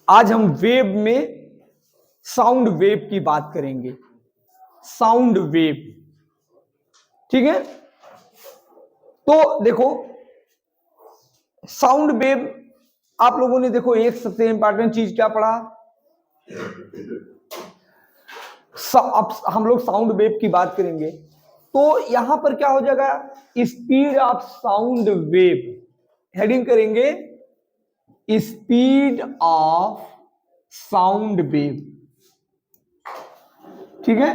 आज हम वेव में साउंड वेव की बात करेंगे। साउंड वेव, ठीक है। तो देखो साउंड वेव, आप लोगों ने देखो एक सबसे इंपॉर्टेंट चीज क्या पढ़ा। अब हम लोग साउंड वेव की बात करेंगे तो यहां पर क्या हो जाएगा, speed of sound wave, heading करेंगे स्पीड ऑफ साउंड वेव, ठीक है।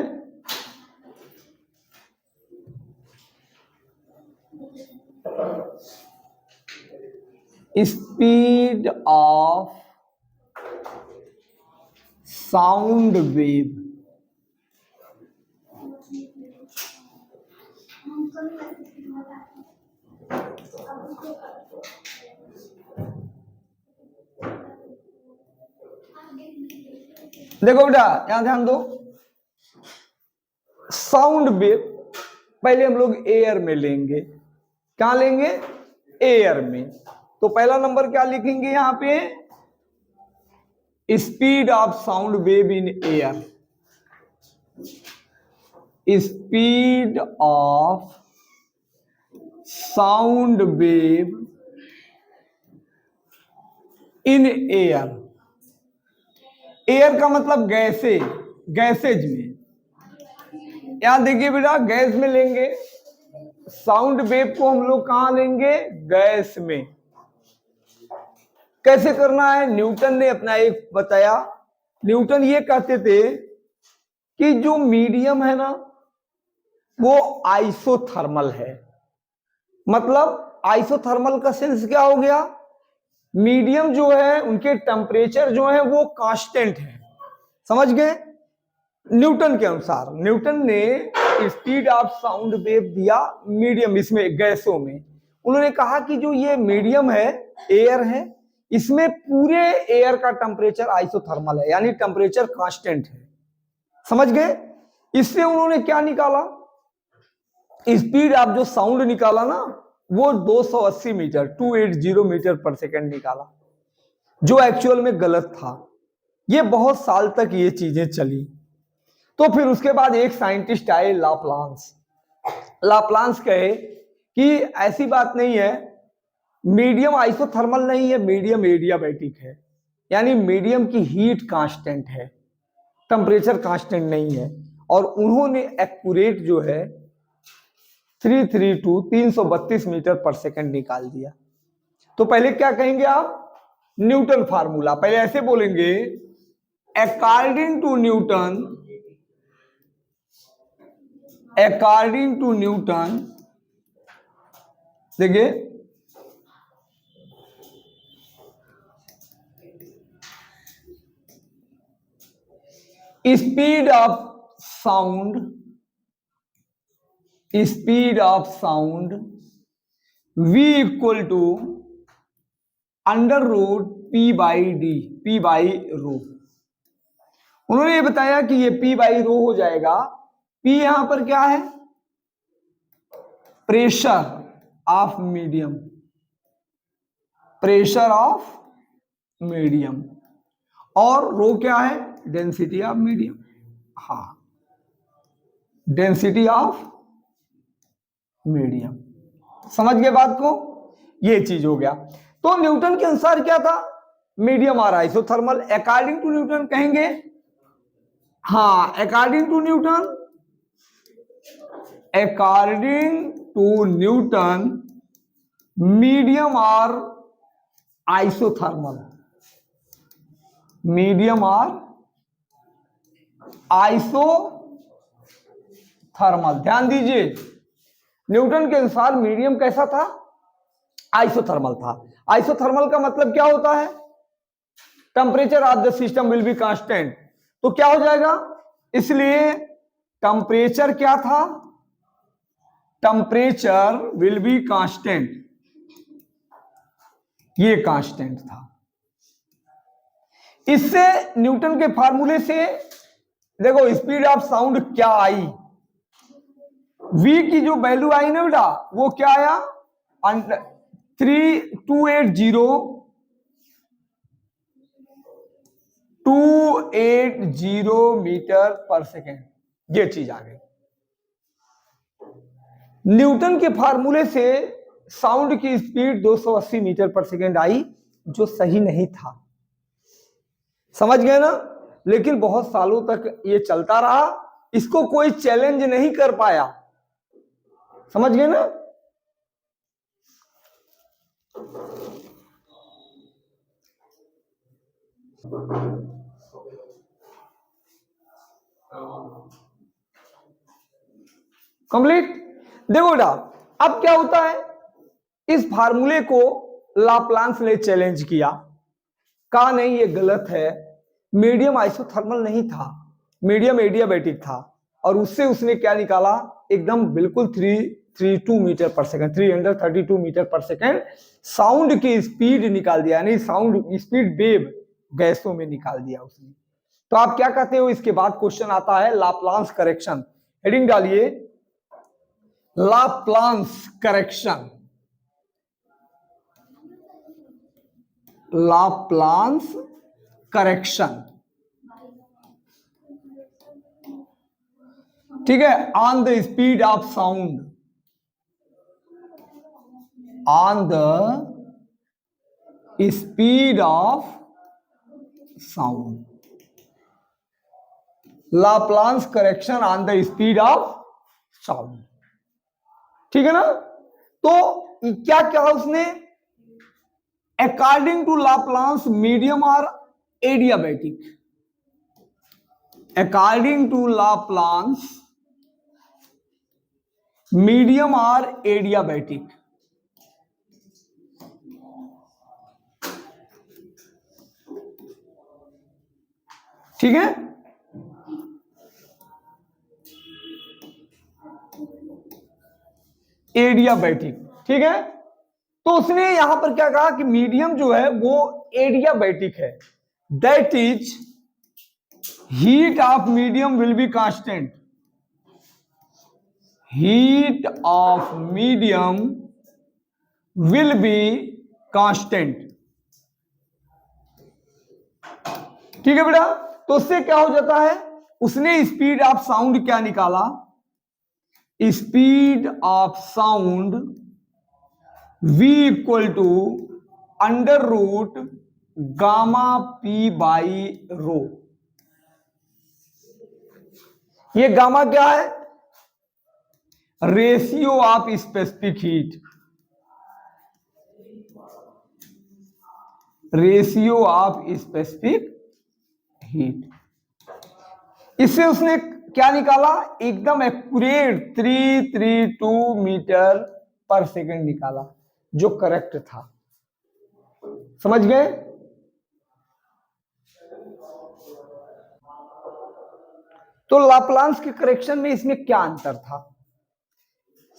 स्पीड ऑफ साउंड वेव, देखो बेटा यहां ध्यान दो। साउंड वेव पहले हम लोग एयर में लेंगे। क्या लेंगे? एयर में। तो पहला नंबर क्या लिखेंगे यहां पे? Speed of sound wave in air. Speed of sound wave in air. Air का मतलब गैसे, गैसेज में। यहां देखिए बेटा, गैस में लेंगे। साउंड वेव को हम लोग कहां लेंगे? गैस में। कैसे करना है? न्यूटन ने अपना एक बताया। न्यूटन ये कहते थे कि जो मीडियम है ना वो आइसोथर्मल है। मतलब आइसोथर्मल का सेंस क्या हो गया? मीडियम जो है उनके टेम्परेचर जो है वो कांस्टेंट है। समझ गए? न्यूटन के अनुसार, न्यूटन ने स्पीड ऑफ साउंड वेव दिया मीडियम, इसमें गैसों में। उन्होंने कहा कि जो ये मीडियम है, एयर है, इसमें पूरे एयर का टेम्परेचर आइसोथर्मल है, यानी टेम्परेचर कांस्टेंट है। समझ गए? इससे उन्होंने क्या निकाला? स्पीड ऑफ जो साउंड निकाला ना वो 280 मीटर 280 मीटर पर सेकेंड निकाला, जो एक्चुअल में गलत था। ये बहुत साल तक ये चीजें चली। तो फिर उसके बाद एक साइंटिस्ट आए, लाप्लांस। लाप्लांस कहे कि ऐसी बात नहीं है, मीडियम आइसोथर्मल नहीं है, मीडियम एडियाबैटिक है, यानी मीडियम की हीट कांस्टेंट है, टेम्परेचर कांस्टेंट नहीं है। और उन्होंने एक्यूरेट जो है 332 मीटर पर सेकंड निकाल दिया। तो पहले क्या कहेंगे आप? Newton formula. पहले ऐसे बोलेंगे, according to Newton, according to Newton, देखिए speed of sound, speed of sound v equal to under root p by D, p by rho. उन्होंने ये बताया कि ये p बाई रो हो जाएगा। p यहां पर क्या है? Pressure of medium, pressure of medium. और रो क्या है? Density of medium. हाँ, डेंसिटी ऑफ मीडियम। समझ गए बात को? ये चीज हो गया। तो न्यूटन के अनुसार क्या था? मीडियम और आइसोथर्मल। अकॉर्डिंग टू न्यूटन कहेंगे, हाँ, according to Newton, according to Newton medium और आइसोथर्मल, मीडियम और आइसोथर्मल। ध्यान दीजिए, न्यूटन के अनुसार मीडियम कैसा था? आइसोथर्मल था। आइसोथर्मल का मतलब क्या होता है? Temperature of the system will be constant. तो क्या हो जाएगा? इसलिए टेम्परेचर क्या था? टेम्परेचर विल बी कांस्टेंट, ये कांस्टेंट था। इससे न्यूटन के फार्मूले से देखो स्पीड ऑफ साउंड क्या आई, v की जो वैल्यू आई ना बेटा, वो क्या आया? 3280 280 मीटर पर सेकेंड, ये चीज आ गई। न्यूटन के फार्मूले से साउंड की स्पीड 280 मीटर पर सेकेंड आई, जो सही नहीं था, समझ गए ना। लेकिन बहुत सालों तक ये चलता रहा, इसको कोई चैलेंज नहीं कर पाया, समझ गए ना। कंप्लीट। देखो बेटा, अब क्या होता है, इस फार्मूले को लाप्लांस ने चैलेंज किया, कहा नहीं ये गलत है, मीडियम आइसोथर्मल नहीं था, मीडियम एडियाबैटिक था, और उससे उसने क्या निकाला, एकदम बिल्कुल 332 मीटर पर सेकेंड, 332 मीटर पर सेकेंड साउंड की स्पीड निकाल दिया, यानी साउंड स्पीड वेव गैसों में निकाल दिया उसने। तो आप क्या कहते हो, इसके बाद क्वेश्चन आता है लाप्लांस करेक्शन। हेडिंग डालिए, लाप्लांस करेक्शन, लाप्लांस करेक्शन, ठीक है, on the speed of sound, on the speed of sound, Laplace correction on the speed of sound, ठीक है ना। तो क्या कहा उसने, अकॉर्डिंग टू लाप्लांस मीडियम और adiabatic, according to Laplace medium और एडियाबैटिक, ठीक है। एडियाबैटिक, ठीक है। तो उसने यहां पर क्या कहा कि मीडियम जो है वो एडियाबैटिक है, that is heat of medium will be constant, heat of medium will be constant, ठीक है बेटा। तो उससे क्या हो जाता है, उसने स्पीड ऑफ साउंड क्या निकाला, speed of sound v equal to under root gamma p by rho. ये गामा क्या है, ratio of specific heat, ratio of specific heat. इससे उसने क्या निकाला, एकदम एक्यूरेट 332 मीटर पर सेकेंड निकाला, जो करेक्ट था, समझ गए। तो लाप्लांस के करेक्शन में इसमें क्या अंतर था,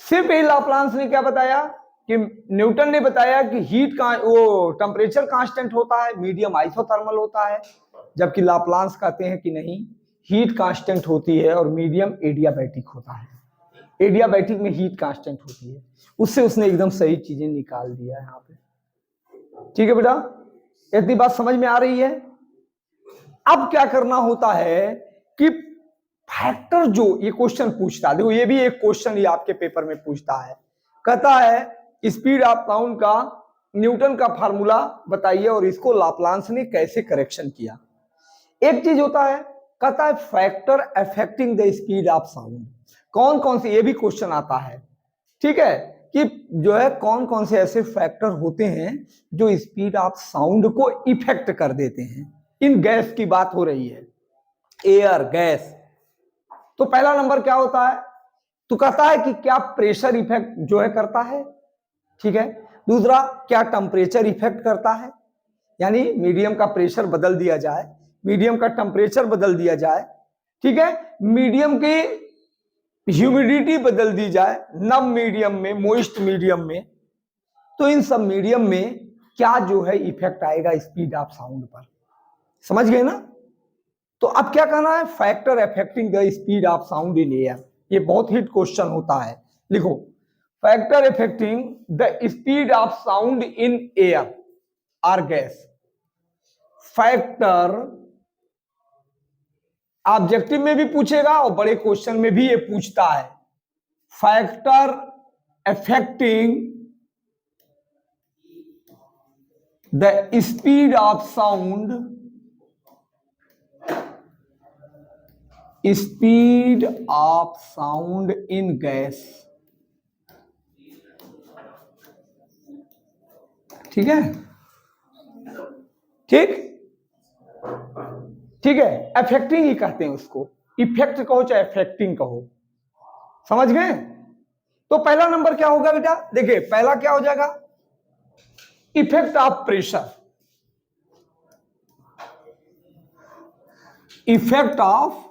सिर्फ यही लाप्लांस ने क्या बताया कि न्यूटन ने बताया कि हीट का वो टेम्परेचर कांस्टेंट होता है, मीडियम आइसोथर्मल होता है, जबकि लाप्लांस कहते हैं कि नहीं, हीट कांस्टेंट होती है और मीडियम एडियाबैटिक होता है, एडियाबैटिक में हीट कांस्टेंट होती है। उससे उसने एकदम सही चीजें निकाल दिया यहाँ पे, ठीक है बेटा, इतनी बात समझ में आ रही है। अब क्या करना होता है कि फैक्टर, जो ये क्वेश्चन पूछता है, देखो ये भी एक क्वेश्चन ये आपके पेपर में पूछता है, कहता है स्पीड ऑफ साउंड का न्यूटन का फार्मूला बताइए और इसको लाप्लांस ने कैसे करेक्शन किया। एक चीज होता है, कहता है factor affecting the speed of sound, कौन कौन से, ये भी क्वेश्चन आता है, ठीक है, कि जो है कौन कौन से ऐसे फैक्टर होते हैं जो स्पीड ऑफ साउंड को इफेक्ट कर देते हैं। इन गैस की बात हो रही है, एयर, गैस। तो पहला नंबर क्या होता है, तो कहता है कि क्या प्रेशर इफेक्ट जो है करता है, ठीक है। दूसरा, क्या टेम्परेचर इफेक्ट करता है, यानी मीडियम का प्रेशर बदल दिया जाए, मीडियम का टेम्परेचर बदल दिया जाए, ठीक है, मीडियम की ह्यूमिडिटी बदल दी जाए, नम मीडियम में, मोइस्ट मीडियम में। तो इन सब मीडियम में क्या जो है इफेक्ट आएगा स्पीड ऑफ साउंड पर, समझ गए ना। तो अब क्या कहना है, factor affecting the speed of sound in air, ये बहुत हिट क्वेश्चन होता है, लिखो, factor affecting the speed of sound in air are gas, factor objective में भी पूछेगा और बड़े क्वेश्चन में भी ये पूछता है। Factor affecting the speed of sound, speed of sound in gas. ठीक है, ठीक ठीक है, अफेक्टिंग ही कहते हैं उसको, इफेक्ट कहो चाहे अफेक्टिंग कहो, समझ गए। तो पहला नंबर क्या होगा बेटा, देखिए पहला क्या हो जाएगा, effect of pressure, effect of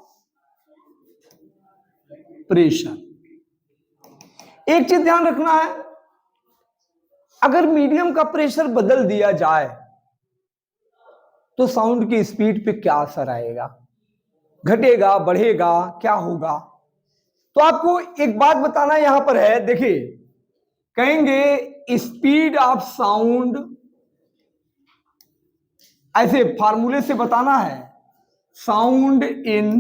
pressure. एक चीज ध्यान रखना है, अगर मीडियम का प्रेशर बदल दिया जाए तो साउंड की स्पीड पे क्या असर आएगा, घटेगा बढ़ेगा क्या होगा। तो आपको एक बात बताना यहां पर है, देखिए कहेंगे स्पीड ऑफ साउंड, ऐसे फार्मूले से बताना है, sound in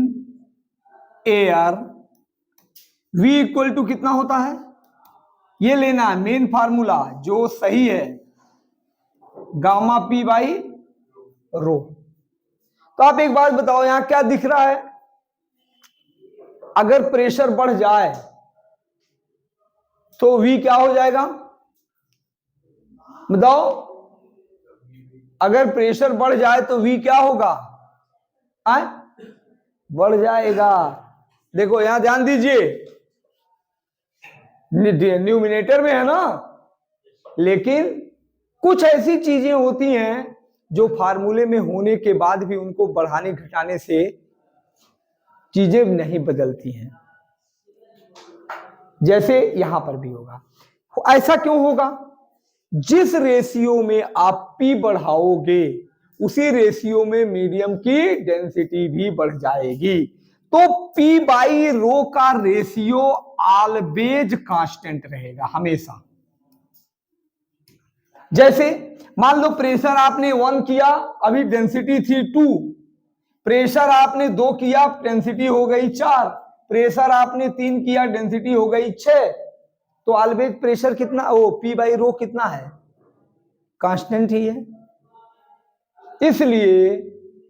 air V equal to कितना होता है, ये लेना है मेन फार्मूला जो सही है, गामा P बाई रो। तो आप एक बात बताओ यहां क्या दिख रहा है, अगर प्रेशर बढ़ जाए तो V क्या हो जाएगा, बताओ, अगर प्रेशर बढ़ जाए तो V क्या होगा, बढ़ जाएगा। देखो यहां ध्यान दीजिए, न्यूमिनेटर में है ना, लेकिन कुछ ऐसी चीजें होती हैं जो फार्मूले में होने के बाद भी उनको बढ़ाने घटाने से चीजें नहीं बदलती हैं, जैसे यहां पर भी होगा। ऐसा क्यों होगा, जिस रेशियो में आप P बढ़ाओगे उसी रेशियो में मीडियम की डेंसिटी भी बढ़ जाएगी। तो P बाई रो का रेशियो ऑलवेज कांस्टेंट रहेगा हमेशा। जैसे मान लो प्रेशर आपने 1 किया, अभी डेंसिटी थी 2, प्रेशर आपने 2 किया, डेंसिटी हो गई 4, प्रेशर आपने 3 किया, डेंसिटी हो गई 6, तो ऑलवेज प्रेशर कितना, P बाई रो कितना है, कांस्टेंट ही है। इसलिए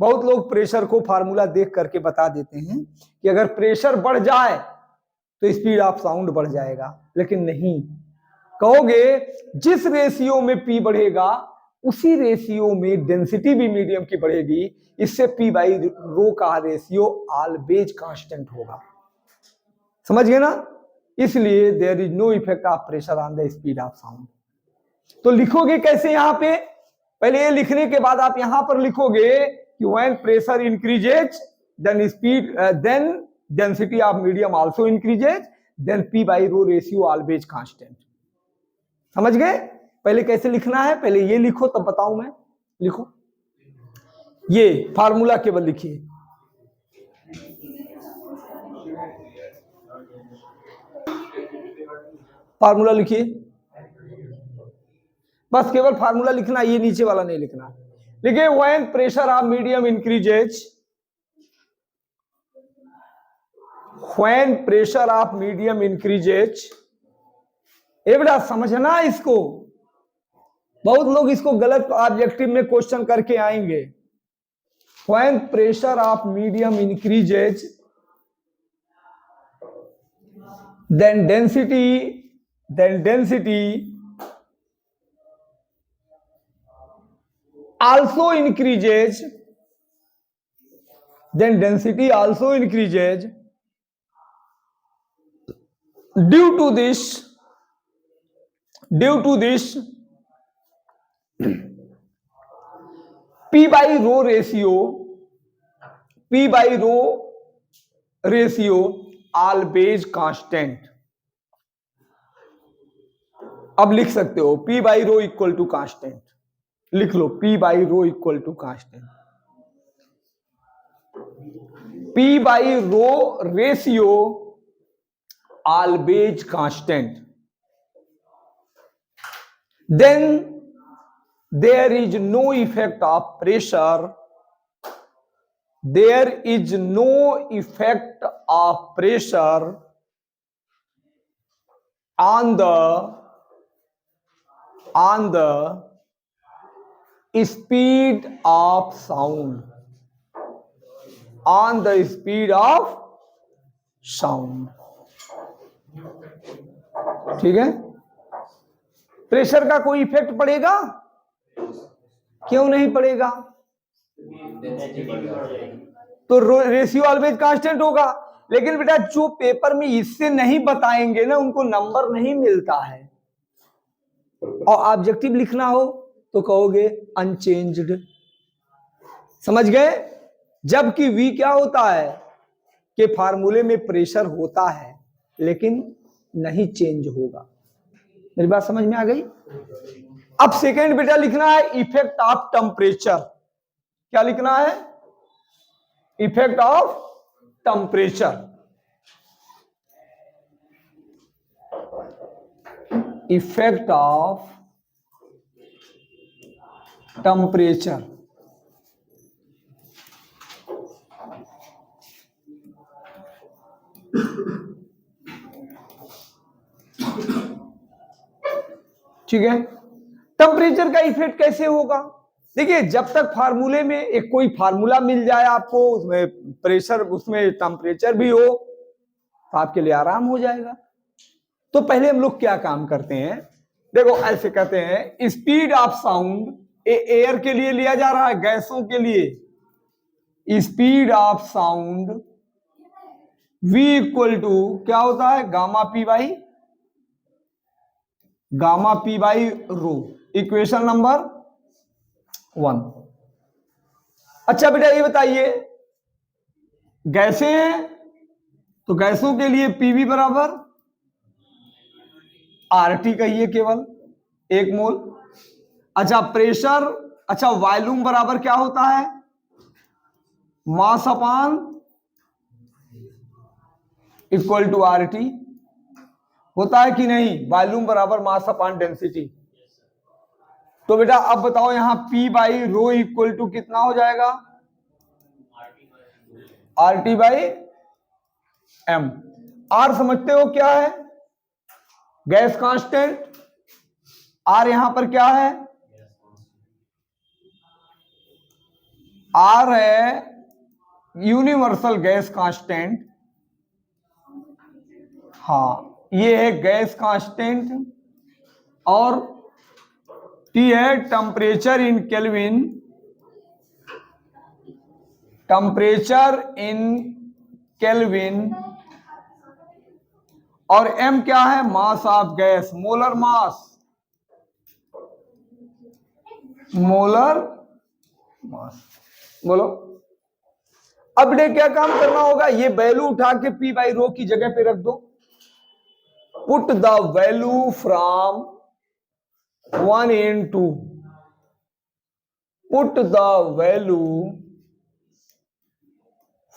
बहुत लोग प्रेशर को फार्मूला देख करके बता देते हैं कि अगर प्रेशर बढ़ जाए तो स्पीड ऑफ साउंड बढ़ जाएगा, लेकिन नहीं, कहोगे जिस रेशियो में P बढ़ेगा उसी रेशियो में डेंसिटी भी मीडियम की बढ़ेगी, इससे P बाई रो का रेशियो ऑलवेज कांस्टेंट होगा, समझ गए ना। इसलिए there is no effect of pressure on the speed of sound. तो लिखोगे कैसे, यहां पे पहले ये लिखने के बाद आप यहां पर लिखोगे कि when pressure increases then speed then density of medium also increases then P by rho ratio always constant. समझ गए, पहले कैसे लिखना है, पहले ये लिखो तब बताऊं मैं। लिखो, ये फार्मूला केवल लिखिए, फार्मूला लिखिए, बस केवल फार्मूला लिखना, ये नीचे वाला नहीं लिखना। लिखिए when pressure of medium increases, when pressure of medium increases. ये बेटा समझना इसको, बहुत लोग इसको गलत ऑब्जेक्टिव में क्वेश्चन करके आएंगे। When pressure of medium increases then density also increases, then density also increases. Due to this P by rho ratio always constant। अब लिख सकते हो P by rho equal to constant, लिख लो P by rho equal to constant. P by rho ratio always constant, then there is no effect of pressure there is no effect of pressure on the speed of sound, on the speed of sound. ठीक है, pressure का कोई effect पड़ेगा? क्यों नहीं पड़ेगा? तो ratio always constant होगा। लेकिन बेटा जो पेपर में इससे नहीं बताएंगे ना, उनको नंबर नहीं मिलता है। और ऑब्जेक्टिव लिखना हो तो कहोगे अनचेंज्ड। समझ गए? जबकि V क्या होता है कि फार्मूले में प्रेशर होता है लेकिन नहीं चेंज होगा। मेरी बात समझ में आ गई? अब सेकेंड बेटा लिखना है इफेक्ट ऑफ टेम्परेचर। क्या लिखना है? Effect of temperature. Effect of temperature. ठीक है, टेम्परेचर का इफेक्ट कैसे होगा? देखिए, जब तक फार्मूले में एक कोई फार्मूला मिल जाए आपको, उसमें प्रेशर, उसमें टेम्परेचर भी हो, तो आपके लिए आराम हो जाएगा। तो पहले हम लोग क्या काम करते हैं, देखो ऐसे कहते हैं स्पीड ऑफ साउंड, एयर के लिए लिया जा रहा है, गैसों के लिए speed of sound V equal to क्या होता है? Gamma p by rho. Equation number 1। अच्छा बेटा ये बताइए, गैसें हैं तो गैसों के लिए पीवी बराबर RT कहिए, केवल 1 मोल। अच्छा प्रेशर, अच्छा वॉल्यूम बराबर क्या होता है? मास अपान इक्वल टू RT होता है कि नहीं? वॉल्यूम बराबर मास अपान डेंसिटी। तो बेटा अब बताओ, यहां P by rho equal to कितना हो जाएगा? RT by M। R समझते हो क्या है? Gas constant. R यहां पर क्या है? R है यूनिवर्सल गैस कांस्टेंट। हाँ, ये है गैस कांस्टेंट। और T है temperature in kelvin, temperature in kelvin. और M क्या है? Mass of gas, molar mass, molar mass. बोलो अब बेटे क्या काम करना होगा? ये वैल्यू उठा के P बाई रो की जगह पे रख दो। Put the value from 1 into, put the value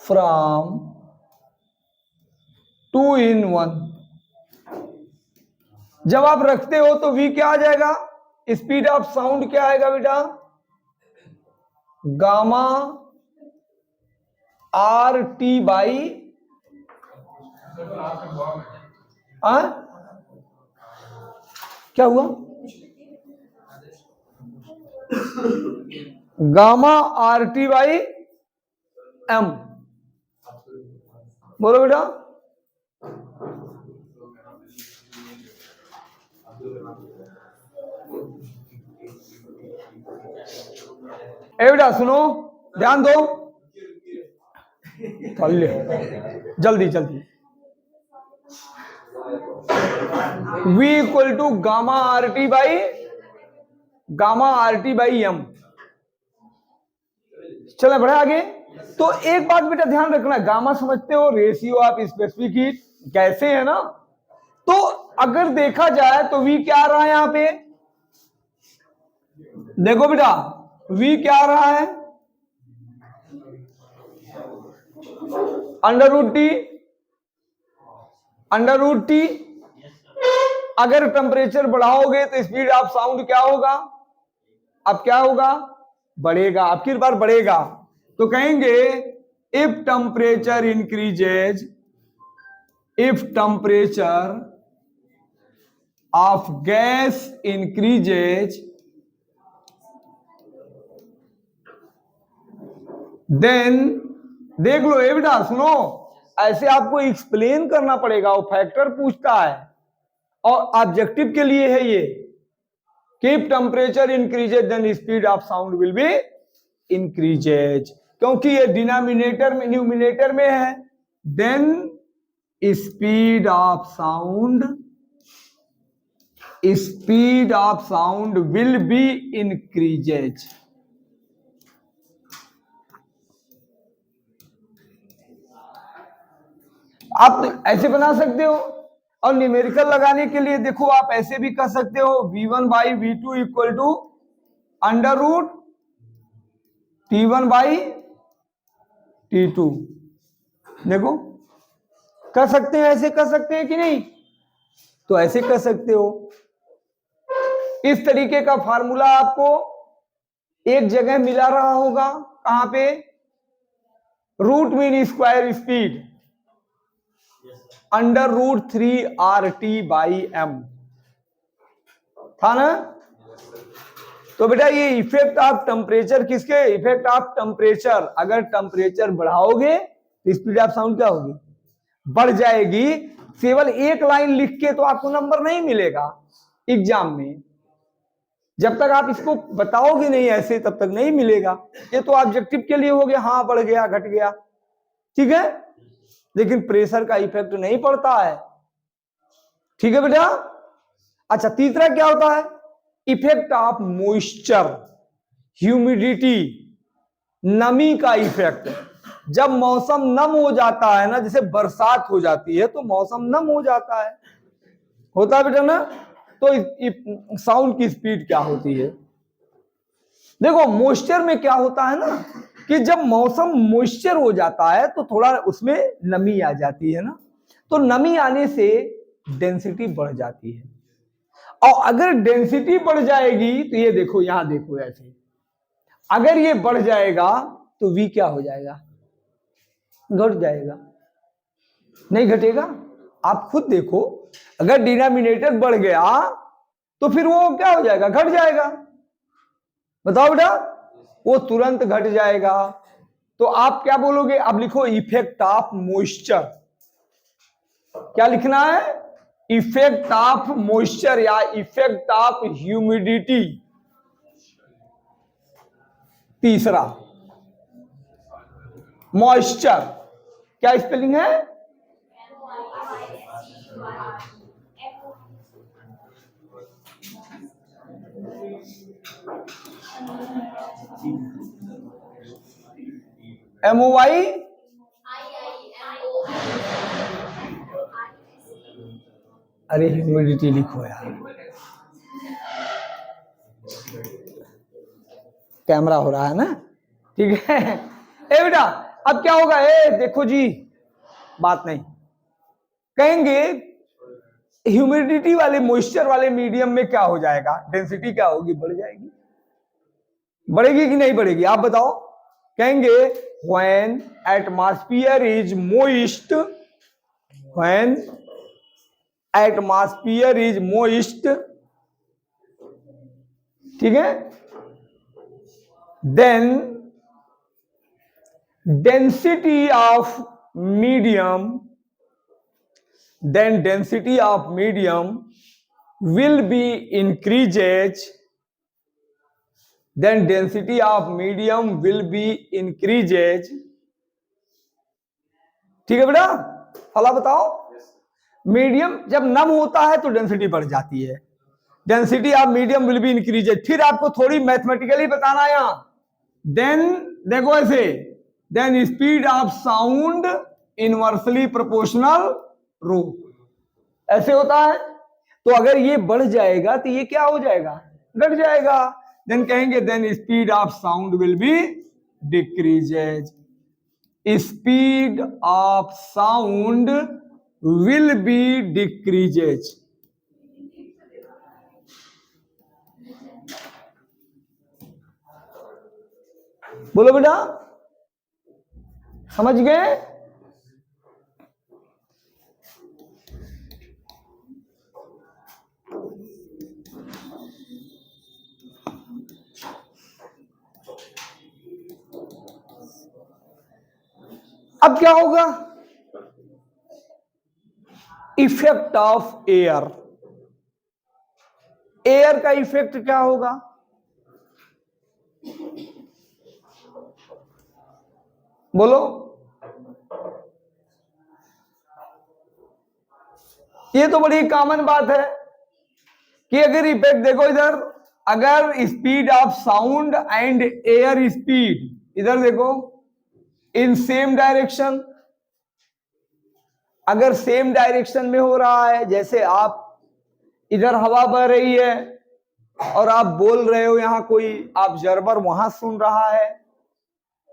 from 2 in 1। जब आप रखते हो तो V क्या आ जाएगा? स्पीड ऑफ साउंड क्या आएगा बेटा? गामा RT बाई क्या हुआ? Gamma RT by M। बोलो बेटा। बेटा सुनो, ध्यान दो, जल्दी जल्दी। V equal to gamma RT by M। चले बढ़े आगे। तो एक बात बेटा ध्यान रखना, गामा समझते हो? Ratio of specific heat. कैसे है ना? तो अगर देखा जाए तो V क्या आ रहा है यहां पे? देखो बेटा, V क्या आ रहा है? Under root T. अगर टेम्परेचर बढ़ाओगे तो स्पीड ऑफ साउंड क्या होगा? अब क्या होगा? बढ़ेगा, आखिर बार बढ़ेगा। तो कहेंगे if temperature increases, if temperature of gas increases, then देख लो ये बेटा, सुनो, ऐसे आपको एक्सप्लेन करना पड़ेगा, वो फैक्टर पूछता है और ऑब्जेक्टिव के लिए है ये, keep temperature increases then speed of sound will be increases, क्योंकि ये डिनोमिनेटर में न्यूमिनेटर में है, then speed of sound will be increases. आप ऐसे बना सकते हो, और न्यूमेरिकल लगाने के लिए देखो आप ऐसे भी कर सकते हो, v1 by v2 equal to under root t1 by t2। देखो कर सकते हैं, ऐसे कर सकते हैं कि नहीं, तो ऐसे कर सकते हो। इस तरीके का फार्मूला आपको एक जगह मिला रहा होगा, कहां पे, root mean square speed under root 3RT by m था ना। तो बेटा ये इफेक्ट ऑफ टेम्परेचर किसके, इफेक्ट ऑफ टेम्परेचर, अगर टेम्परेचर बढ़ाओगे तो स्पीड ऑफ साउंड क्या होगी, बढ़ जाएगी। केवल एक लाइन लिख के तो आपको नंबर नहीं मिलेगा एग्जाम में, जब तक आप इसको बताओगे नहीं ऐसे तब तक नहीं मिलेगा। ये तो ऑब्जेक्टिव के लिए हो गया, हाँ बढ़ गया घट गया, ठीक है, लेकिन प्रेशर का इफेक्ट नहीं पड़ता है, ठीक है बेटा। अच्छा तीसरा क्या होता है, इफेक्ट ऑफ मॉइस्चर, ह्यूमिडिटी, नमी का इफेक्ट। जब मौसम नम हो जाता है ना, जैसे बरसात हो जाती है तो मौसम नम हो जाता है, होता है बेटा ना, तो साउंड की स्पीड क्या होती है। देखो मॉइस्चर में क्या होता है ना, कि जब मौसम मॉइस्चर हो जाता है तो थोड़ा उसमें नमी आ जाती है ना, तो नमी आने से डेंसिटी बढ़ जाती है, और अगर डेंसिटी बढ़ जाएगी तो ये देखो, यहां देखो ऐसे, अगर ये बढ़ जाएगा तो V क्या हो जाएगा, घट जाएगा, नहीं घटेगा। आप खुद देखो, अगर डिनोमिनेटर बढ़ गया तो फिर वो क्या हो जाएगा, घट जाएगा, बताओ बेटा, वो तुरंत घट जाएगा। तो आप क्या बोलोगे, अब लिखो इफेक्ट ऑफ मॉइस्चर, क्या लिखना है, इफेक्ट ऑफ मॉइस्चर या इफेक्ट ऑफ ह्यूमिडिटी। तीसरा मॉइस्चर, क्या स्पेलिंग है, MOI, अरे ह्यूमिडिटी लिखो यार, कैमरा हो रहा है ना, ठीक है। ए बेटा अब क्या होगा, ए देखो जी, बात नहीं कहेंगे, ह्यूमिडिटी वाले मॉइस्चर वाले मीडियम में क्या हो जाएगा, डेंसिटी क्या होगी, बढ़ जाएगी, बढ़ेगी कि नहीं बढ़ेगी, आप बताओ। कहेंगे when atmosphere is moist, when atmosphere is moist, ठीक है, then density of medium, then density of medium will be increases, then density of medium will be increases, ठीक है बेटा। फला बताओ, मीडियम जब नम होता है तो डेंसिटी बढ़ जाती है, density of medium will be increases. फिर आपको थोड़ी मैथमेटिकली बताना है यहां, देन देखो ऐसे, then speed of sound inversely proportional rho, ऐसे होता है। तो अगर ये बढ़ जाएगा तो ये क्या हो जाएगा, घट जाएगा, देन कहेंगे then speed of sound will be decreases, speed of sound will be decreases. बोलो बेटा, समझ गए? अब क्या होगा? इफेक्ट ऑफ एयर, एयर का इफेक्ट क्या होगा? बोलो। ये तो बड़ी कॉमन बात है कि अगर इफेक्ट देखो इधर, अगर speed of sound and air speed, इधर देखो, इन सेम डायरेक्शन, अगर सेम डायरेक्शन में हो रहा है, जैसे आप इधर हवा बह रही है और आप बोल रहे हो, यहां कोई ऑब्जर्वर वहां सुन रहा है,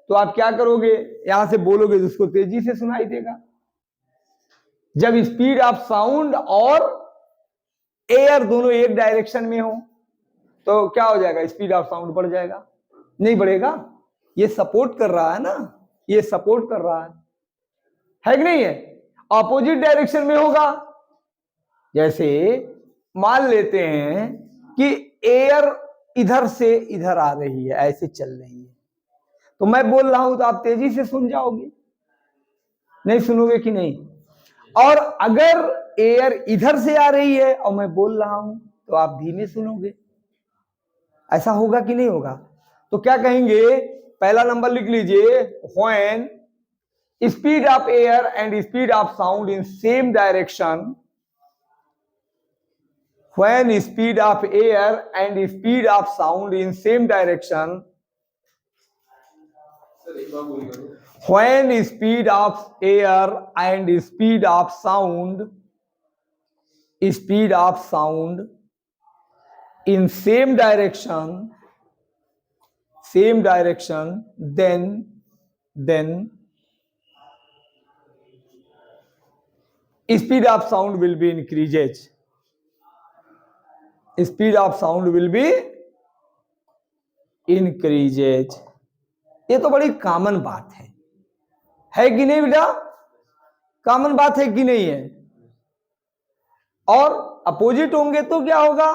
तो आप क्या करोगे? यहां से बोलोगे तो उसको तेजी से सुनाई देगा। जब स्पीड ऑफ साउंड और एयर दोनों एक डायरेक्शन में हो तो क्या हो जाएगा? स्पीड ऑफ साउंड बढ़ जाएगा, नहीं बढ़ेगा? ये सपोर्ट कर रहा है ना, ये सपोर्ट कर रहा है कि नहीं है? ऑपोजिट डायरेक्शन में होगा, जैसे मान लेते हैं कि एयर इधर से इधर आ रही है, ऐसे चल रही है, तो मैं बोल रहा हूं तो आप तेजी से सुन जाओगे, नहीं सुनोगे कि नहीं? और अगर एयर इधर से आ रही है और मैं बोल रहा हूं तो आप धीमे सुनोगे, ऐसा होगा कि नहीं होगा? तो क्या कहेंगे? पहला नंबर लिख लीजिए, when speed of air and speed of sound in same direction, when speed of air and speed of sound in same direction, when speed of air and speed of sound in same direction, then speed of sound will be increases, speed of sound will be increases. ये तो बड़ी common बात है कि नहीं बेटा? Common बात है कि नहीं है? और अपोजिट होंगे तो क्या होगा?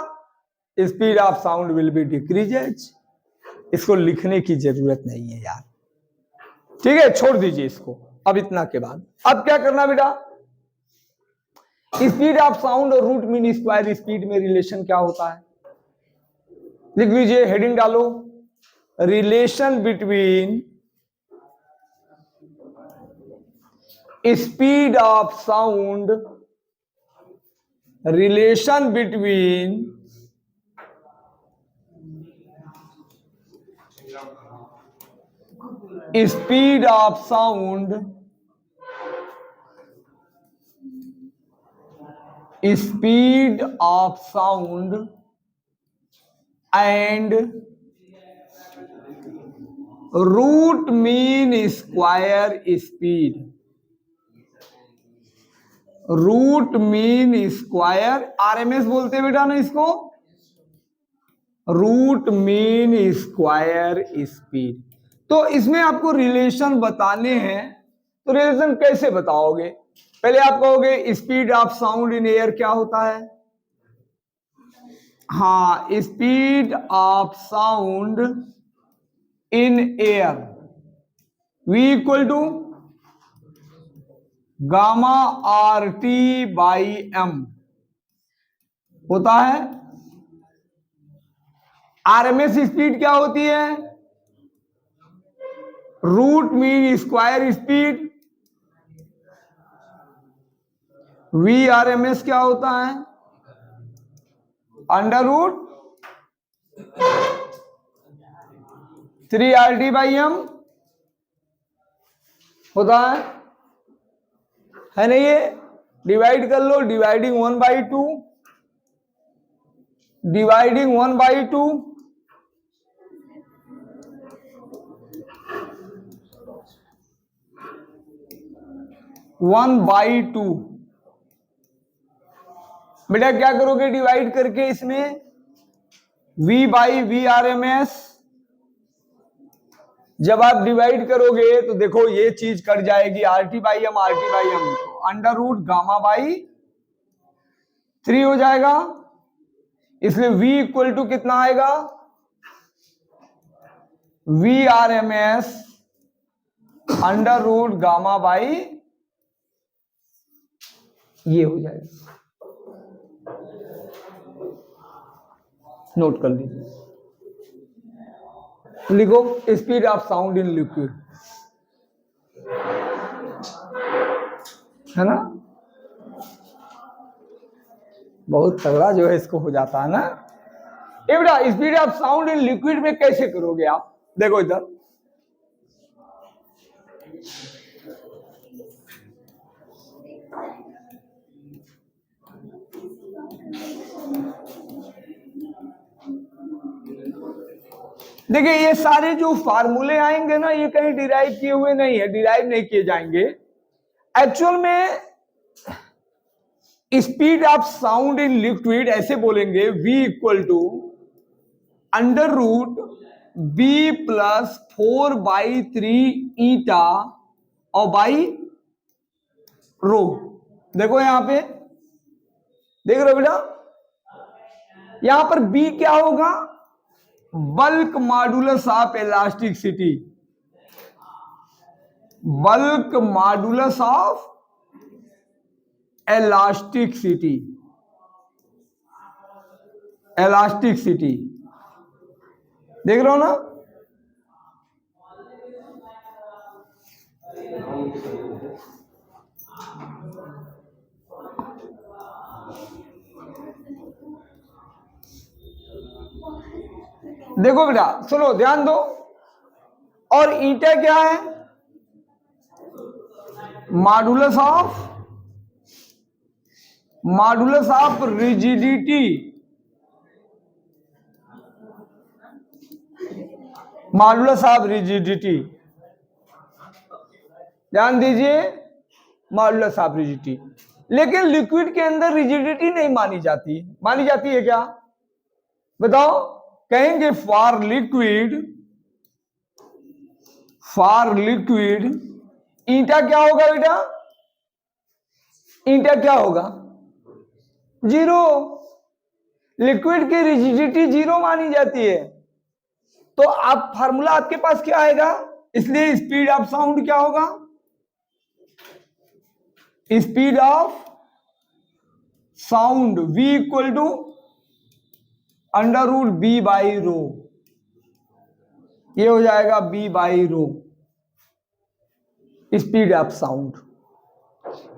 Speed of sound will be decreases. इसको लिखने की जरूरत नहीं है यार, ठीक है, छोड़ दीजिए इसको। अब इतना के बाद अब क्या करना बेटा? स्पीड ऑफ साउंड और रूट मीन स्क्वायर स्पीड में रिलेशन क्या होता है? लिख लीजिए, हेडिंग डालो, relation between speed of sound, relation between speed of sound, speed of sound and root mean square speed, root mean square, RMS बोलते हैं बेटा ना इसको, रूट मीन स्क्वायर स्पीड। तो इसमें आपको रिलेशन बताने हैं, तो रिलेशन कैसे बताओगे? पहले आप कहोगे speed of sound in air क्या होता है? हाँ, speed of sound in air V equal to gamma R T by M होता है। आरएमएस स्पीड क्या होती है? Root mean square speed. V RMS क्या होता है? Under root 3RT by M होता है नहीं? ये डिवाइड कर लो, dividing 1/2, dividing 1/2, one by two. बेटा क्या करोगे डिवाइड करके इसमें? V by V R M S जब आप डिवाइड करोगे तो देखो ये चीज कट जाएगी, RT by M, under root gamma by 3 हो जाएगा। इसलिए V इक्वल टू कितना आएगा, VRMS under root gamma by, ये हो जाएगा। नोट कर लीजिए, लिखो speed of sound in liquid, है ना। बहुत तगड़ा जो है इसको हो जाता है ना। ये बेटा speed of sound in liquid में कैसे करोगे आप, देखो इधर देखिए, ये सारे जो फार्मूले आएंगे ना, ये कहीं डिराइव किए हुए नहीं है, डिराइव नहीं किए जाएंगे। एक्चुअल में speed of sound in liquid ऐसे बोलेंगे, V equal to under root B plus 4/3 eta और बाई रो। देखो यहां पे देख रहे हो बेटा, यहां पर B क्या होगा, bulk modulus of elasticity, bulk modulus of elasticity, elasticity देख रहे हो ना। देखो बेटा सुनो ध्यान दो, और ईटा क्या है, modulus of rigidity, modulus of rigidity, ध्यान दीजिए, मॉडुलस ऑफ रिजिडिटी। लेकिन लिक्विड के अंदर रिजिडिटी नहीं मानी जाती, मानी जाती है क्या बताओ, कहेंगे फॉर लिक्विड ईटा क्या होगा बेटा, ईटा क्या होगा, 0। लिक्विड की रिजिडिटी 0 मानी जाती है, तो आप फार्मूला आपके पास क्या आएगा, इसलिए स्पीड ऑफ साउंड क्या होगा, speed of sound V equal to under root B by rho, ये हो जाएगा B by rho, speed of sound.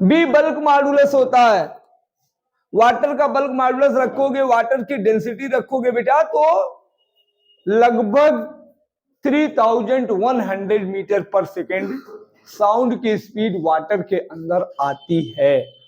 B bulk modulus होता है, वाटर का बल्क मॉडुलस रखोगे, वाटर की डेंसिटी रखोगे बेटा, तो लगभग 3100 मीटर पर सेकेंड साउंड की स्पीड वाटर के अंदर आती है।